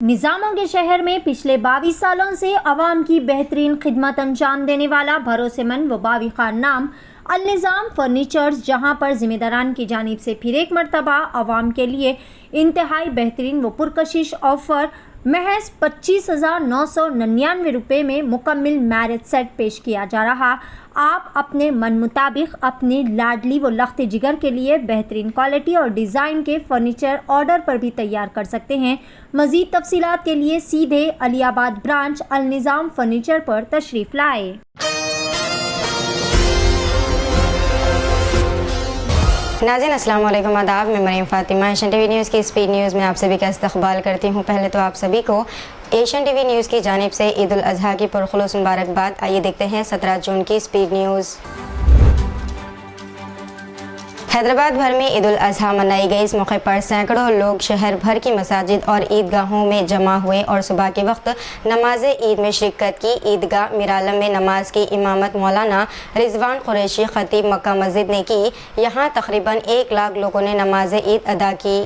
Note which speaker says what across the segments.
Speaker 1: निज़ामों के शहर में पिछले 22 सालों से आवाम की बेहतरीन खिदमत अंजाम देने वाला भरोसेमंद व बाविक़ार नाम अल-निज़ाम फर्नीचर्स, जहां पर ज़िम्मेदारान की जानिब से फिर एक मरतबा आवाम के लिए इंतहाई बेहतरीन व पुरकशिश ऑफ़र महज 25,999 रुपये में मुकम्मल मैरिज सेट पेश किया जा रहा। आप अपने मन मुताबिक अपनी लाडली व लख्त जिगर के लिए बेहतरीन क्वालिटी और डिज़ाइन के फर्नीचर ऑर्डर पर भी तैयार कर सकते हैं। मज़ीद तफसीलात के लिए सीधे अलियाबाद ब्रांच अल-निज़ाम फर्नीचर पर तशरीफ़ लाए।
Speaker 2: नाज़रीन अस्सलाम वालेकुम, आदाब। मैं Maryam Fatima Asian TV news की स्पीड न्यूज़ में आप सभी का इस्तक़बाल करती हूँ। पहले तो आप सभी को एशियन टीवी न्यूज़ की जानिब से ईद उल अज़हा की पुरखुलूस मुबारकबाद। आइए देखते हैं 17 जून की स्पीड न्यूज़। हैदराबाद भर में ईद उल अज़हा मनाई गई। इस मौके पर सैकड़ों लोग शहर भर की मसाजिद और ईदगाहों में जमा हुए और सुबह के वक्त नमाज ईद में शिरकत की। ईदगाह मिरालम में नमाज की इमामत मौलाना रिजवान कुरैशी खतीब मक्का मस्जिद ने की। यहाँ तकरीबन 1 लाख लोगों ने नमाज ईद अदा की।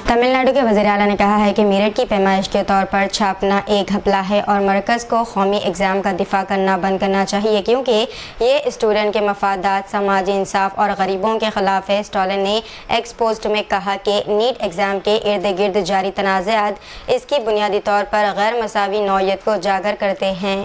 Speaker 2: तमिलनाडु के वज़ीर आला ने कहा है कि मेरिट की पैमाइश के तौर पर छापना एक घपला है और मरकज़ को कौमी एग्ज़ाम का दिफा करना बंद करना चाहिए, क्योंकि ये स्टूडेंट के मफादात, समाजी इंसाफ और गरीबों के ख़िलाफ़ है। स्टॉलिन ने एक्स पोस्ट में कहा कि नीट एग्ज़ाम के इर्द गिर्द जारी तनाज़ात इसकी बुनियादी तौर पर गैर मसावी नौइयत को उजागर करते हैं।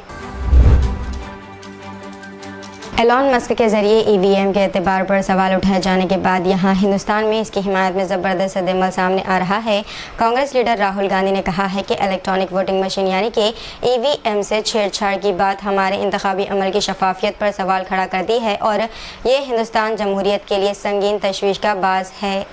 Speaker 2: एलॉन मस्क के ज़रिए EVM के एतबार पर सवाल उठाए जाने के बाद यहाँ हिंदुस्तान में इसकी हिमायत में ज़बरदस्त रद्द-ए-अमल सामने आ रहा है। कांग्रेस लीडर राहुल गांधी ने कहा है कि इलेक्ट्रॉनिक वोटिंग मशीन यानी कि EVM से छेड़छाड़ की बात हमारे इंतखाबी अमल की शफाफियत पर सवाल खड़ा करती है और ये हिंदुस्तान जमहूरियत के लिए संगीन तशवीश का बाज़ है।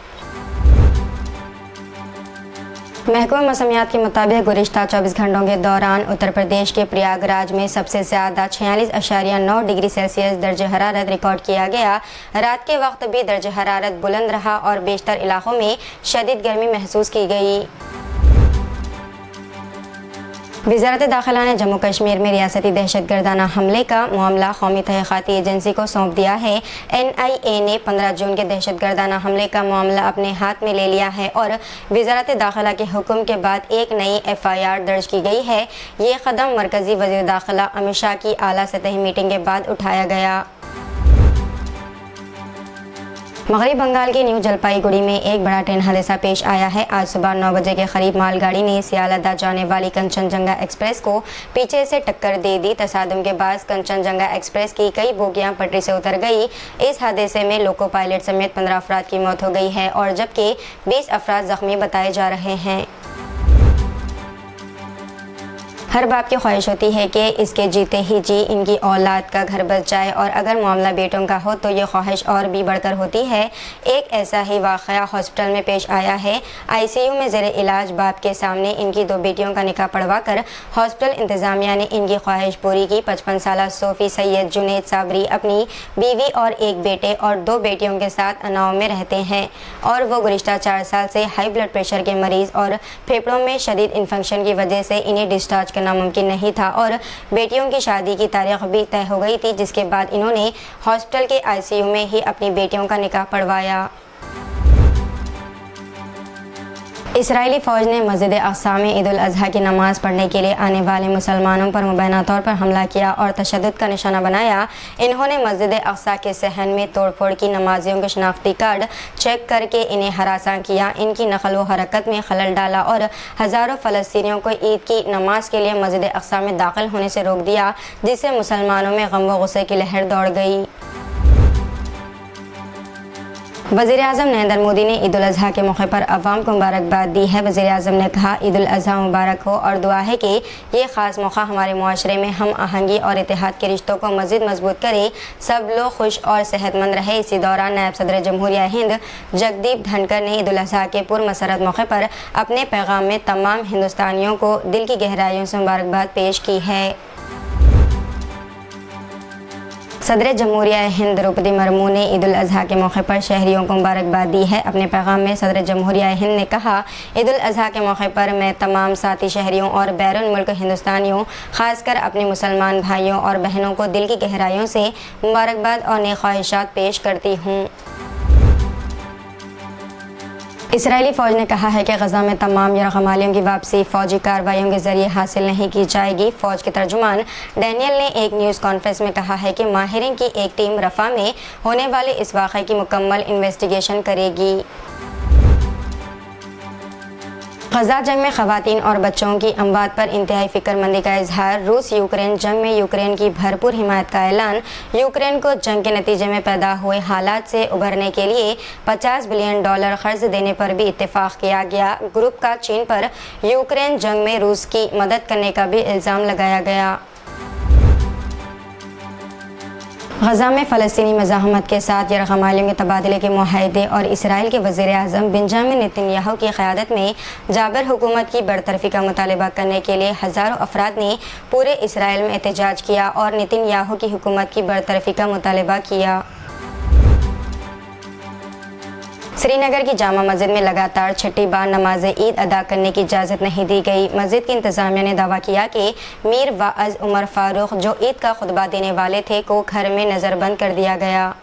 Speaker 2: महकमा मौसमियात के मुताबिक गुज़िश्ता 24 घंटों के दौरान उत्तर प्रदेश के प्रयागराज में सबसे ज़्यादा 46.9 डिग्री सेल्सियस दर्ज हरारत रिकॉर्ड किया गया। रात के वक्त भी दर्ज हरारत बुलंद रहा और बेशतर इलाकों में शदीद गर्मी महसूस की गई। वज़ारत दाखिला ने जम्मू कश्मीर में रियासती दहशतगर्दाना हमले का मामला कौमी तहक़ीक़ाती एजेंसी को सौंप दिया है। NIA ने 15 जून के दहशतगर्दाना हमले का मामला अपने हाथ में ले लिया है और वज़ारत दाखिला के हुक्म के बाद एक नई FIR दर्ज की गई है। ये कदम मरकज़ी वज़ीर दाखिला अमित शाह की आला सतही मीटिंग के बाद उठाया गया। मगरबी बंगाल के न्यू जलपाईगुड़ी में एक बड़ा ट्रेन हादसा पेश आया है। आज सुबह 9 बजे के करीब मालगाड़ी ने सियालदा जाने वाली कंचनजंगा एक्सप्रेस को पीछे से टक्कर दे दी। तसादुम के बाद कंचनजंगा एक्सप्रेस की कई बोगियां पटरी से उतर गई। इस हादसे में लोको पायलट समेत 15 अफराद की मौत हो गई है और जबकि 20 अफराद जख्मी बताए जा रहे हैं। हर बाप की ख्वाहिश होती है कि इसके जीते ही जी इनकी औलाद का घर बस जाए और अगर मामला बेटों का हो तो ये ख्वाहिश और भी बढ़कर होती है। एक ऐसा ही वाक़या हॉस्पिटल में पेश आया है। ICU में ज़ेरे इलाज बाप के सामने इनकी 2 बेटियों का निकाह पढ़वा कर हॉस्पिटल इंतज़ामिया ने इनकी ख्वाहिश पूरी की। 55 साला सोफ़ी सैयद जुनैद साबरी अपनी बीवी और एक बेटे और 2 बेटियों के साथ अनाव में रहते हैं और वो गुज़िश्ता 4 साल से हाई ब्लड प्रेशर के मरीज़ और फेफड़ों में शदीद इन्फेक्शन की वजह से इन्हें डिस्चार्ज नामुमकिन नहीं था और बेटियों की शादी की तारीख भी तय हो गई थी, जिसके बाद इन्होंने हॉस्पिटल के ICU में ही अपनी बेटियों का निकाह पढ़वाया। इसराइली फ़ौज ने मस्जिद अक़सा में ईद उल अज़हा की नमाज़ पढ़ने के लिए आने वाले मुसलमानों पर मुबैना तौर पर हमला किया और तशद्दुद का निशाना बनाया। इन्होंने मस्जिद अक़सा के सहन में तोड़फोड़ की, नमाजियों के शनाख्ती कार्ड चेक करके इन्हें हरासा किया, इनकी नकल व हरकत में खलल डाला और हज़ारों फ़लस्तीनियों को ईद की नमाज के लिए मस्जिद अक़सा में दाखिल होने से रोक दिया, जिससे मुसलमानों में गम व गुस्से की लहर दौड़ गई। वज़ीर-ए-आज़म नरेंद्र मोदी ने ईद उल अज़हा के मौके पर अवाम को मुबारकबाद दी है। वज़ीर-ए-आज़म ने कहा, ईद उल अज़हा मुबारक हो और दुआ है कि ये ख़ास मौका हमारे मुआशरे में हम आहंगी और इत्तेहाद के रिश्तों को मज़ीद मजबूत करे, सब लोग खुश और सेहतमंद रहे। इसी दौरान नायब सदर जमहूरिया हिंद जगदीप धनकर ने ईद उल अज़हा के पुरमसरत मौके पर अपने पैगाम में तमाम हिंदुस्तानियों को दिल की गहराइयों से मुबारकबाद पेश की है। सदर जमहूरिया हिंद द्रौपदी मुर्मू ने ईद उल अज़हा के मौके पर शहरियों को मुबारकबाद दी है। अपने पैगाम में सदर जमहूरिया हिंद ने कहा, ईद उल अज़हा के मौके पर मैं तमाम साथी शहरियों और बैरून मुल्क हिंदुस्तानियों, ख़ासकर अपने मुसलमान भाइयों और बहनों को दिल की गहराइयों से मुबारकबाद और नेक ख्वाहिशात पेश करती हूँ। इसराइली फ़ौज ने कहा है कि गजा में तमाम यरगमालियों की वापसी फ़ौजी कार्रवाइयों के जरिए हासिल नहीं की जाएगी। फ़ौज के तर्जुमान डैनियल ने एक न्यूज़ कॉन्फ्रेंस में कहा है कि माहिरीन की एक टीम रफ़ा में होने वाले इस वाक़े की मुकम्मल इन्वेस्टिगेशन करेगी। गजा जंग में ख़वातीन और बच्चों की अमवात पर इंतहाई फ़िक्रमंदी का इजहार। रूस यूक्रेन जंग में यूक्रेन की भरपूर हिमायत का ऐलान। यूक्रेन को जंग के नतीजे में पैदा हुए हालात से उभरने के लिए $50 बिलियन क़र्ज़ देने पर भी इत्तेफाक किया गया। ग्रुप का चीन पर यूक्रेन जंग में रूस की मदद करने का भी इल्ज़ाम लगाया गया। गजा में फ़लस्तीनी मज़ाहमत के साथ यरगमालियों के तबादले के मुआहदे और इसराइल के वज़ीर-ए-आज़म बेंजामिन नेतन्याहू की क़यादत में जाबर हुकूमत की बरतरफ़ी का मुतालबा करने के लिए हज़ारों अफराद ने पूरे इसराइल में एहतजाज किया और नेतन्याहू की हुकूमत की बरतरफ़ी का मुतालबा किया। श्रीनगर की जामा मस्जिद में लगातार छठी बार नमाज ईद अदा करने की इजाज़त नहीं दी गई। मस्जिद की इंतज़ामिया ने दावा किया कि मीर वाअज़ उमर फ़ारूक जो ईद का खुतबा देने वाले थे को घर में नज़रबंद कर दिया गया।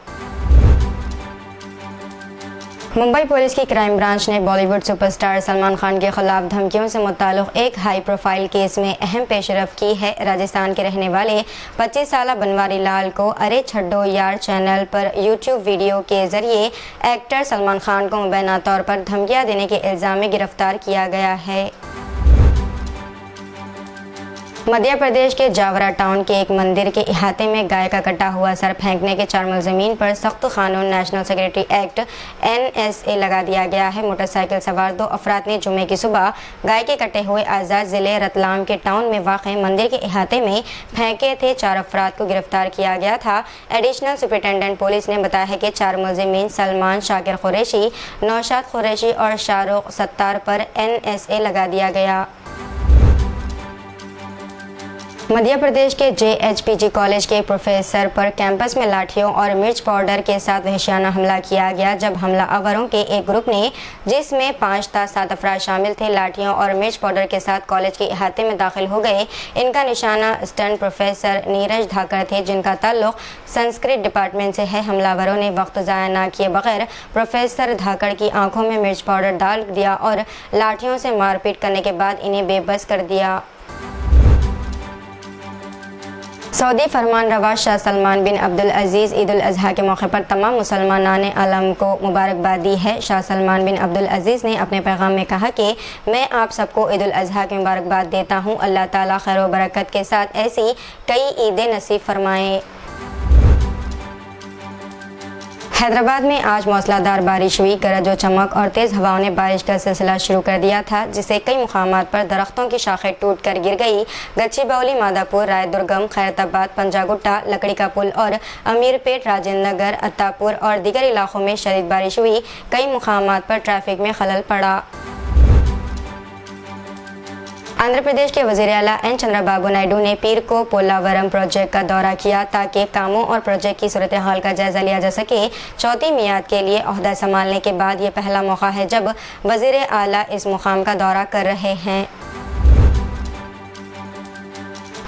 Speaker 2: मुंबई पुलिस की क्राइम ब्रांच ने बॉलीवुड सुपरस्टार सलमान खान के खिलाफ धमकियों से मुताल्लिक़ एक हाई प्रोफाइल केस में अहम पेशरफ की है। राजस्थान के रहने वाले 25 साला बनवारी लाल को अरे छड्डो यार चैनल पर यूट्यूब वीडियो के जरिए एक्टर सलमान खान को मुबैना तौर पर धमकियां देने के इल्ज़ाम में गिरफ्तार किया गया है। मध्य प्रदेश के जावरा टाउन के एक मंदिर के इहाते में गाय का कटा हुआ सर फेंकने के 4 मुलज़मीन पर सख्त कानून नेशनल सिक्योरिटी एक्ट NSA लगा दिया गया है। मोटरसाइकिल सवार 2 अफराद ने जुमे की सुबह गाय के कटे हुए आज़ाद ज़िले रतलाम के टाउन में वाक़ मंदिर के इहाते में फेंके थे। 4 अफराद को गिरफ्तार किया गया था। एडिशनल सुपरिटेंडेंट पुलिस ने बताया है कि 4 मुलज़मीन सलमान शाकिर कुरैशी, नौशाद कुरैशी और शाहरुख सत्तार पर NSA लगा दिया गया। मध्य प्रदेश के JHPG कॉलेज के प्रोफेसर पर कैंपस में लाठियों और मिर्च पाउडर के साथ वहशियाना हमला किया गया। जब हमलावरों के एक ग्रुप ने जिसमें 5 था 7 अफराद शामिल थे लाठियों और मिर्च पाउडर के साथ कॉलेज के इहाते में दाखिल हो गए। इनका निशाना स्टंट प्रोफेसर नीरज धाकड़ थे जिनका ताल्लुक संस्कृत डिपार्टमेंट से है। हमलावरों ने वक्त ज़ाया न किए बगैर प्रोफेसर धाकड़ की आंखों में मिर्च पाउडर डाल दिया और लाठियों से मारपीट करने के बाद इन्हें बेबस कर दिया। सऊदी फरमान रवा शाह सलमान बिन अब्दुल अजीज़ ईद उल अज़हा के मौके पर तमाम मुसलमानान आलम को मुबारकबाद दी है। शाह सलमान बिन अब्दुल अजीज़ ने अपने पैगाम में कहा कि मैं आप सबको ईद उल अज़हा की मुबारकबाद देता हूँ। अल्लाह ताला खैर व बरकत के साथ ऐसी कई ईदें नसीब फरमाएँ। हैदराबाद में आज मौसलाधार बारिश हुई। गरज व चमक और तेज़ हवाओं ने बारिश का सिलसिला शुरू कर दिया था जिससे कई मुकामात पर दरख्तों की शाखें टूट कर गिर गई। गच्चीबौली, मादापुर, रायदुर्गम, खैरताबाद, पंजागुट्टा, लकड़ी का पुल और अमीरपेट, राजेंद्र नगर, अत्तापुर और दीगर इलाकों में शदीद बारिश हुई। कई मुकामात पर ट्रैफिक में खलल पड़ा। आंध्र प्रदेश के वज़ीर आला एन चंद्रबाबू नायडू ने पीर को पोलावरम प्रोजेक्ट का दौरा किया ताकि कामों और प्रोजेक्ट की सूरत हाल का जायजा लिया जा सके। चौथी मियाद के लिए ओहदा संभालने के बाद ये पहला मौका है जब वज़ीर आला इस मुकाम का दौरा कर रहे हैं।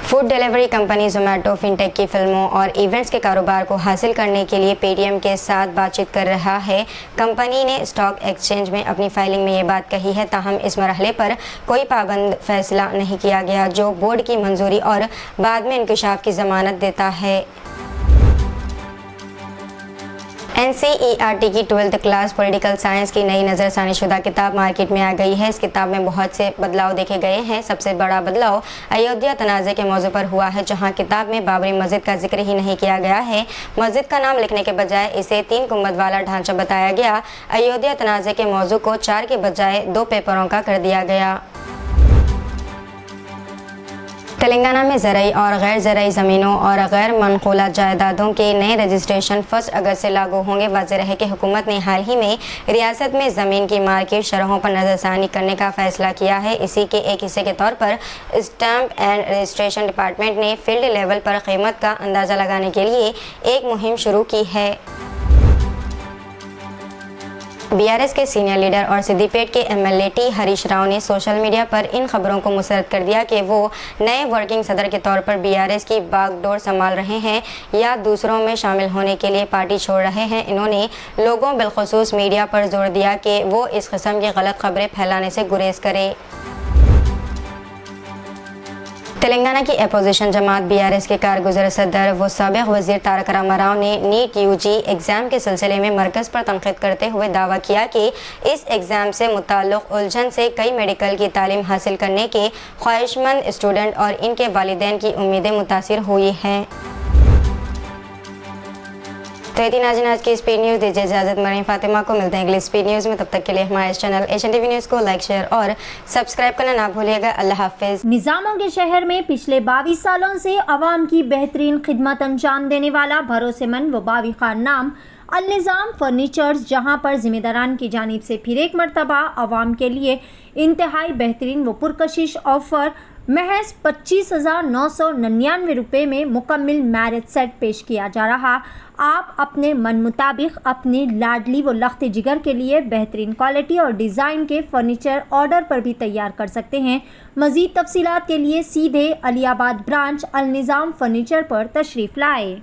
Speaker 2: Food delivery company Zomato fintech की फिल्मों और इवेंट्स के कारोबार को हासिल करने के लिए पेटीएम के साथ बातचीत कर रहा है। कंपनी ने स्टॉक एक्सचेंज में अपनी फाइलिंग में ये बात कही है, ताहम इस मरहले पर कोई पाबंद फैसला नहीं किया गया जो बोर्ड की मंजूरी और बाद में इंकशाफ की ज़मानत देता है। NCERT की 12th क्लास पॉलिटिकल साइंस की नई नज़रसानी शुदा किताब मार्केट में आ गई है। इस किताब में बहुत से बदलाव देखे गए हैं। सबसे बड़ा बदलाव अयोध्या तनाज़े के मौजू पर हुआ है, जहां किताब में बाबरी मस्जिद का जिक्र ही नहीं किया गया है। मस्जिद का नाम लिखने के बजाय इसे 3 गुंबद वाला ढांचा बताया गया। अयोध्या तनाज़े के मौजू को 4 के बजाय 2 पेपरों का कर दिया गया। तेलंगाना में ज़रई और गैर ज़रई ज़मीनों और गैर मनक़ूला जायदादों के नए रजिस्ट्रेशन 1 अगस्त से लागू होंगे। वाज़ेह है कि हुकूमत ने हाल ही में रियासत में ज़मीन की मार्केट शरहों पर नज़रसानी करने का फ़ैसला किया है। इसी के एक हिस्से के तौर पर स्टैम्प एंड रजिस्ट्रेशन डिपार्टमेंट ने फील्ड लेवल पर कीमत का अंदाज़ा लगाने के लिए एक मुहिम शुरू की है। बीआरएस के सीनियर लीडर और सिद्दीपेट के एमएलए टी हरीश राव ने सोशल मीडिया पर इन खबरों को मुस्तरद कर दिया कि वो नए वर्किंग सदर के तौर पर बीआरएस की बागडोर संभाल रहे हैं या दूसरों में शामिल होने के लिए पार्टी छोड़ रहे हैं। इन्होंने लोगों बिलखुसूस मीडिया पर जोर दिया कि वो इस किस्म की गलत खबरें फैलाने से गुरेज करें। तेलंगाना की अपोजिशन जमात बीआरएस के कारगुजर सदर व साबिक वजीर तारक रामाराव ने नीट यूजी एग्ज़ाम के सिलसिले में मरकज़ पर तनकीद करते हुए दावा किया कि इस एग्ज़ाम से मुताल्लिक़ उलझन से कई मेडिकल की तालीम हासिल करने के ख्वाहिशमंद स्टूडेंट और इनके वालिदैन की उम्मीदें मुतासिर हुई हैं। तो ये थी नाज़रीन आज की स्पीड न्यूज़। दीजिए इजाज़त, मरीम फातिमा को मिलते हैं अगली स्पीड न्यूज़ में। तब तक के लिए हमारे इस चैनल एशियन टीवी न्यूज़ को लाइक, शेयर और सब्सक्राइब करना ना भूलिएगा। अल्लाह हाफिज़।
Speaker 1: निज़ामों के शहर में पिछले 22 सालों से अवाम की बेहतरीन खिदमत अंजाम देने वाला भरोसेमंद व बाविखार नाम अल-निज़ाम फर्नीचर्स, जहां पर ज़िम्मेदारान की जानिब से फिर एक मरतबा अवाम के लिए इंतहाई बेहतरीन व पुरकशिश ऑफ़र महज 25,999 रुपये में मुकम्मल मैरिज सेट पेश किया जा रहा। आप अपने मन मुताबिक अपनी लाडली व लख्त जिगर के लिए बेहतरीन क्वालिटी और डिज़ाइन के फर्नीचर ऑर्डर पर भी तैयार कर सकते हैं। मज़ीद तफसीलात के लिए सीधे अलीआबाद ब्रांच अल-निज़ाम फर्नीचर पर तशरीफ़ लाएँ।